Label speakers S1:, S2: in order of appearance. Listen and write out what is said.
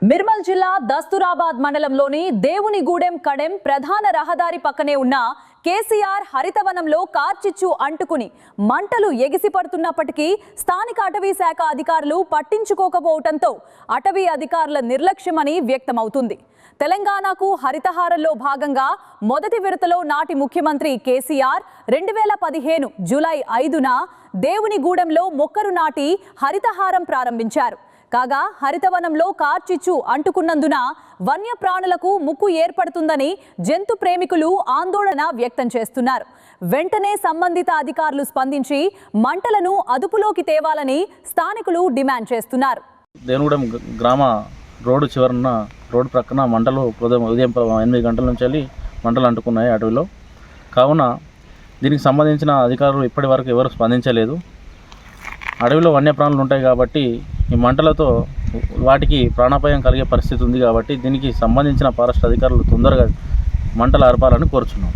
S1: నిర్మల్ జిల్లా దస్తూరాబాద్ మండలంలోని దేవునిగూడెం కడెం ప్రధాన రహదారి పక్కనే ఉన్న కేసీఆర్ హరితవనంలో కార్చిచ్చు అంటుకుని మంటలు ఎగిసిపడుతున్నప్పటికీ స్థానిక అటవీ శాఖ అధికారులు పట్టించుకోకపోవడంతో అటవీ అధికారుల నిర్లక్ష్యమని వ్యక్తమవుతుంది. తెలంగాణకు హరితహారంలో భాగంగా మొదటి విడతలో నాటి ముఖ్యమంత్రి కేసీఆర్ 2015 జూలై 5న దేవునిగూడెంలో మొక్కలు నాటి హరితహారం ప్రారంభించారు. కాగా హరితవనంలో కార్చిచ్చు అంటుకున్నందున వన్యప్రాణులకు ముప్పు ఏర్పడుతుందని జంతు ప్రేమికులు ఆందోళన వ్యక్తం చేస్తున్నారు. వెంటనే సంబంధిత అధికారులు స్పందించి మంటలను అదుపులోకి తేవాలని స్థానికులు డిమాండ్ చేస్తున్నారు.
S2: దేవునిగూడెం గ్రామ రోడ్డు చివరన రోడ్డు ప్రక్కన మంటలు ఉదయం 8 గంటల నుంచి వెళ్ళి మంటలు అంటుకున్నాయి అడవిలో. కావున దీనికి సంబంధించిన అధికారులు ఇప్పటి వరకు ఎవరు స్పందించలేదు. అడవిలో వన్యప్రాణులు ఉంటాయి కాబట్టి ఈ మంటలతో వాటికి ప్రాణాపాయం కలిగే పరిస్థితి ఉంది కాబట్టి దీనికి సంబంధించిన ఫారెస్ట్ అధికారులు తొందరగా మంటలు ఆర్పాలని కోరుచున్నాం.